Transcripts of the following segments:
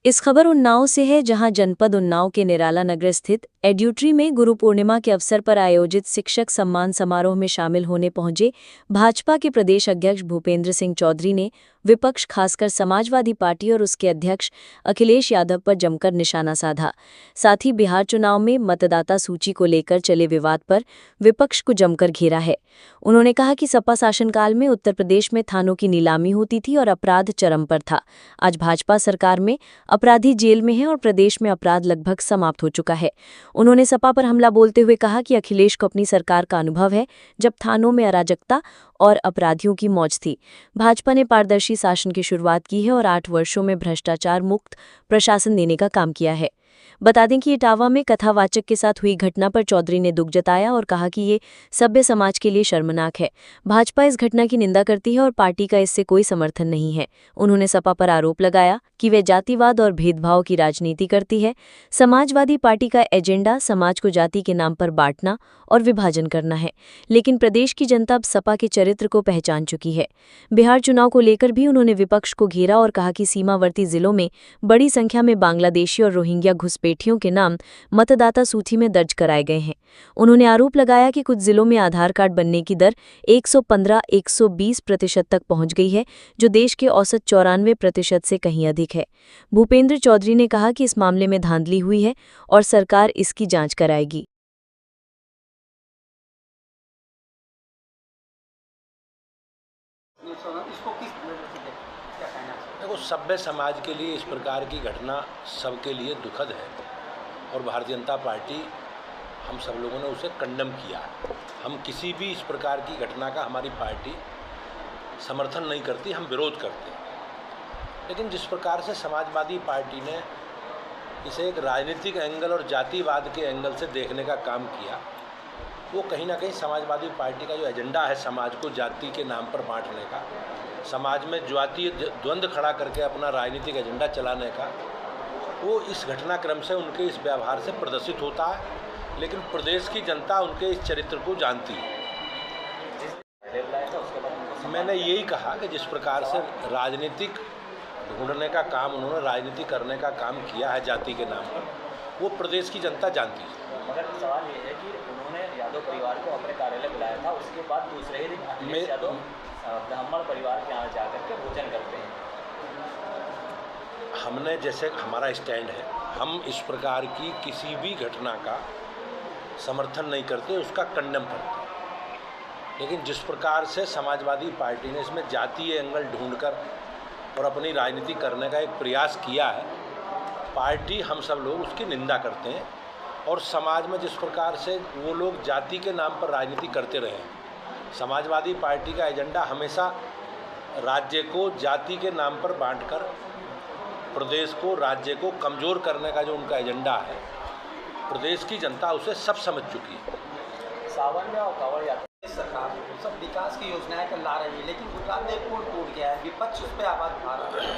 इस खबर उन्नाव से है, जहां जनपद उन्नाव के निराला नगर स्थित एड्यूट्री में गुरु पूर्णिमा के अवसर पर आयोजित शिक्षक सम्मान समारोह में शामिल होने पहुंचे भाजपा के प्रदेश अध्यक्ष भूपेंद्र सिंह चौधरी ने विपक्ष खासकर समाजवादी पार्टी और उसके अध्यक्ष अखिलेश यादव पर जमकर निशाना साधा। साथ ही बिहार चुनाव में मतदाता सूची को लेकर चले विवाद पर विपक्ष को जमकर घेरा है। उन्होंने कहा कि सपा शासनकाल में उत्तर प्रदेश में थानों की नीलामी होती थी और अपराध चरम पर था। आज भाजपा सरकार में अपराधी जेल में हैं और प्रदेश में अपराध लगभग समाप्त हो चुका है। उन्होंने सपा पर हमला बोलते हुए कहा कि अखिलेश को अपनी सरकार का अनुभव है, जब थानों में अराजकता और अपराधियों की मौज थी। भाजपा ने पारदर्शी शासन की शुरुआत की है और 8 वर्षों में भ्रष्टाचार मुक्त प्रशासन देने का काम किया है। बता दें कि इटावा में कथावाचक के साथ हुई घटना पर चौधरी ने दुख जताया और कहा कि ये सभ्य समाज के लिए शर्मनाक है। भाजपा इस घटना की निंदा करती है और पार्टी का इससे कोई समर्थन नहीं है। उन्होंने सपा पर आरोप लगाया कि वे जातिवाद और भेदभाव की राजनीति करती है। समाजवादी पार्टी का एजेंडा समाज को जाति के नाम पर बांटना और विभाजन करना है, लेकिन प्रदेश की जनता अब सपा के चरित्र को पहचान चुकी है। बिहार चुनाव को लेकर भी उन्होंने विपक्ष को घेरा और कहा कि सीमावर्ती जिलों में बड़ी संख्या में बांग्लादेशी और रोहिंग्या घुसपैठियों के नाम मतदाता सूची में दर्ज कराए गए हैं। उन्होंने आरोप लगाया कि कुछ जिलों में आधार कार्ड बनने की दर 115-120% तक पहुंच गई है, जो देश के औसत 94% से कहीं अधिक है। भूपेंद्र चौधरी ने कहा कि इस मामले में धांधली हुई है और सरकार इसकी जांच कराएगी। इसको किस नज़र से देखते हैं? क्या कहना है? देखो, सभ्य समाज के लिए इस प्रकार की घटना सबके लिए दुखद है और भारतीय जनता पार्टी हम सब लोगों ने उसे कंडम किया। हम किसी भी इस प्रकार की घटना का हमारी पार्टी समर्थन नहीं करती, हम विरोध करते हैं। लेकिन जिस प्रकार से समाजवादी पार्टी ने इसे एक राजनीतिक एंगल और जातिवाद के एंगल से देखने का काम किया, वो कहीं ना कहीं समाजवादी पार्टी का जो एजेंडा है समाज को जाति के नाम पर बांटने का, समाज में जातीय द्वंद्व खड़ा करके अपना राजनीतिक एजेंडा चलाने का, वो इस घटनाक्रम से उनके इस व्यवहार से प्रदर्शित होता है। लेकिन प्रदेश की जनता उनके इस चरित्र को जानती है। मैंने यही कहा कि जिस प्रकार से राजनीतिक ढूंढने का काम उन्होंने राजनीति करने का काम किया है जाति के नाम पर, वो प्रदेश की जनता जानती है। मगर सवाल ये है कि उन्होंने यादव परिवार को अपने कार्यालय बुलाया था, उसके बाद दूसरे ही दिन अखिलेश यादव ब्राह्मण परिवार के यहाँ जाकर के भोजन करते हैं। हमने जैसे हमारा स्टैंड है, हम इस प्रकार की किसी भी घटना का समर्थन नहीं करते, उसका कंडम करते हैं। लेकिन जिस प्रकार से समाजवादी पार्टी ने इसमें जातीय एंगल ढूंढकर और अपनी राजनीति करने का एक प्रयास किया है, पार्टी हम सब लोग उसकी निंदा करते हैं। और समाज में जिस प्रकार से वो लोग जाति के नाम पर राजनीति करते रहे हैं, समाजवादी पार्टी का एजेंडा हमेशा राज्य को जाति के नाम पर बांटकर प्रदेश को, राज्य को कमज़ोर करने का जो उनका एजेंडा है, प्रदेश की जनता उसे सब समझ चुकी है। सावन में और कांवड़ यात्रा सरकार सब विकास की योजनाएं कर ला रही है, लेकिन गुजरात में पुल टूट गया है, विपक्ष उस पर आवाज़ उठा रहा है।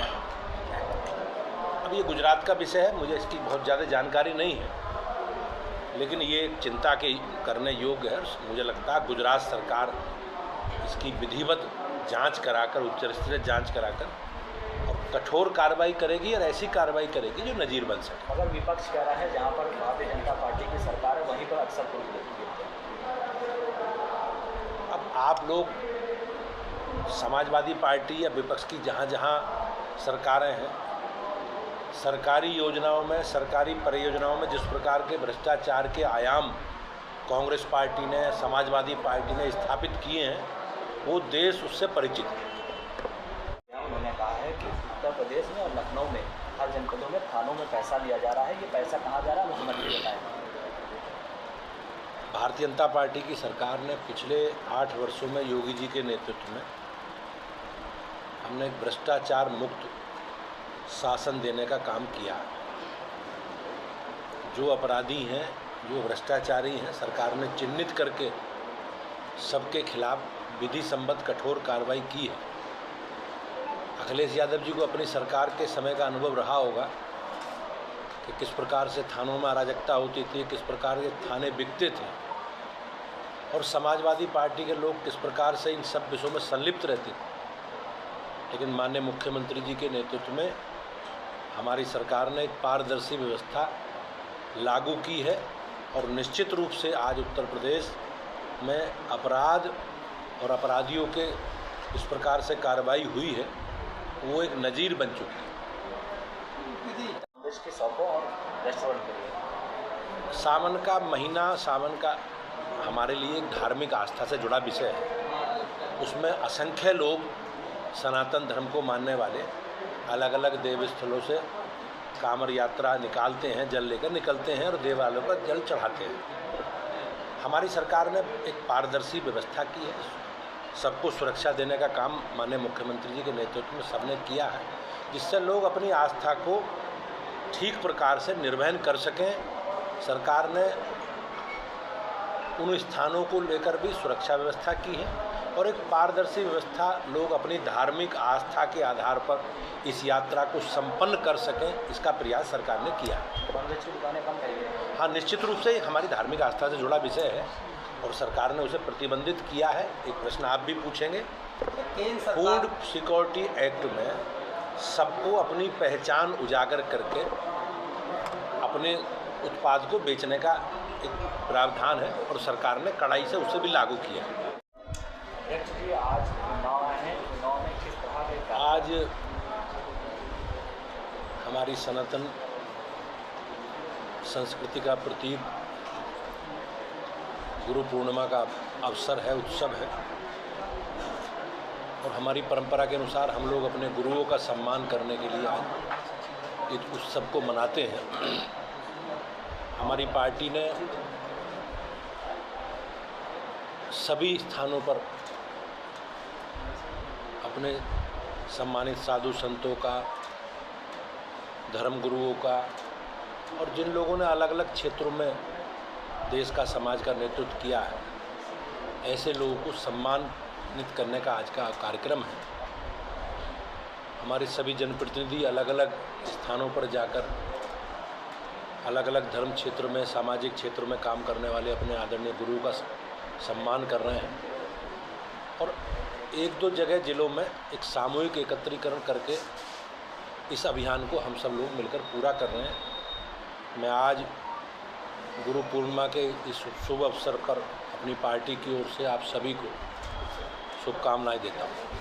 अब ये गुजरात का विषय है, मुझे इसकी बहुत ज़्यादा जानकारी नहीं है, लेकिन ये चिंता के करने योग्य है। मुझे लगता है गुजरात सरकार इसकी विधिवत जांच कराकर, उच्च स्तरीय जांच कराकर और कठोर कार्रवाई करेगी और ऐसी कार्रवाई करेगी जो नज़ीर बन सके। अगर विपक्ष कह रहा है जहाँ पर भारतीय जनता पार्टी की सरकार है वहीं पर अक्सर पुल देती है। अब आप लोग समाजवादी पार्टी या विपक्ष की जहाँ जहाँ सरकारें हैं, सरकारी योजनाओं में, सरकारी परियोजनाओं में जिस प्रकार के भ्रष्टाचार के आयाम कांग्रेस पार्टी ने, समाजवादी पार्टी ने स्थापित किए हैं, वो देश उससे परिचित है। उन्होंने कहा है कि उत्तर प्रदेश में और लखनऊ में हर जनपदों में थानों में पैसा लिया जा रहा है, ये पैसा कहाँ जा रहा है मुख्यमंत्री बताएं। भारतीय जनता पार्टी की सरकार ने पिछले 8 वर्षों में योगी जी के नेतृत्व में हमने एक भ्रष्टाचार मुक्त शासन देने का काम किया। जो अपराधी हैं, जो भ्रष्टाचारी हैं, सरकार ने चिन्हित करके सबके खिलाफ विधि सम्मत कठोर कार्रवाई की है। अखिलेश यादव जी को अपनी सरकार के समय का अनुभव रहा होगा कि किस प्रकार से थानों में अराजकता होती थी, किस प्रकार के थाने बिकते थे और समाजवादी पार्टी के लोग किस प्रकार से इन सब विषयों में संलिप्त रहते थे। लेकिन माननीय मुख्यमंत्री जी के नेतृत्व में हमारी सरकार ने एक पारदर्शी व्यवस्था लागू की है और निश्चित रूप से आज उत्तर प्रदेश में अपराध और अपराधियों के इस प्रकार से कार्रवाई हुई है, वो एक नज़ीर बन चुकी है। देश के शॉपों और रेस्टोरेंट के लिए सावन का महीना, सावन का हमारे लिए एक धार्मिक आस्था से जुड़ा विषय है। उसमें असंख्य लोग सनातन धर्म को मानने वाले अलग अलग देव स्थलों से कांवड़ यात्रा निकालते हैं, जल लेकर निकलते हैं और देवालयों पर जल चढ़ाते हैं। हमारी सरकार ने एक पारदर्शी व्यवस्था की है, सबको सुरक्षा देने का काम माननीय मुख्यमंत्री जी के नेतृत्व में सबने किया है, जिससे लोग अपनी आस्था को ठीक प्रकार से निर्वहन कर सकें। सरकार ने उन स्थानों को लेकर भी सुरक्षा व्यवस्था की है और एक पारदर्शी व्यवस्था, लोग अपनी धार्मिक आस्था के आधार पर इस यात्रा को संपन्न कर सकें, इसका प्रयास सरकार ने किया है। नॉनवेज की दुकानें बंद करी। हाँ, निश्चित रूप से हमारी धार्मिक आस्था से जुड़ा विषय है और सरकार ने उसे प्रतिबंधित किया है। एक प्रश्न आप भी पूछेंगे। केंद्र सरकार फूड सिक्योरिटी एक्ट में सबको अपनी पहचान उजागर करके अपने उत्पाद को बेचने का एक प्रावधान है और सरकार ने कड़ाई से उसे भी लागू किया है। जी, आज चुनाव आए हैं, चुनाव में किस तरह के आज हमारी सनातन संस्कृति का प्रतीक गुरु पूर्णिमा का अवसर है, उत्सव है और हमारी परंपरा के अनुसार हम लोग अपने गुरुओं का सम्मान करने के लिए आज इस उत्सव को मनाते हैं। हमारी पार्टी ने सभी स्थानों पर अपने सम्मानित साधु संतों का, धर्म गुरुओं का और जिन लोगों ने अलग अलग क्षेत्रों में देश का, समाज का नेतृत्व किया है, ऐसे लोगों को सम्मानित करने का आज का कार्यक्रम है। हमारे सभी जनप्रतिनिधि अलग अलग स्थानों पर जाकर अलग अलग धर्म क्षेत्र में, सामाजिक क्षेत्र में काम करने वाले अपने आदरणीय गुरु का सम्मान कर रहे हैं और एक दो जगह जिलों में एक सामूहिक एकत्रीकरण करके इस अभियान को हम सब लोग मिलकर पूरा कर रहे हैं। मैं आज गुरु पूर्णिमा के इस शुभ अवसर पर अपनी पार्टी की ओर से आप सभी को शुभकामनाएं देता हूँ।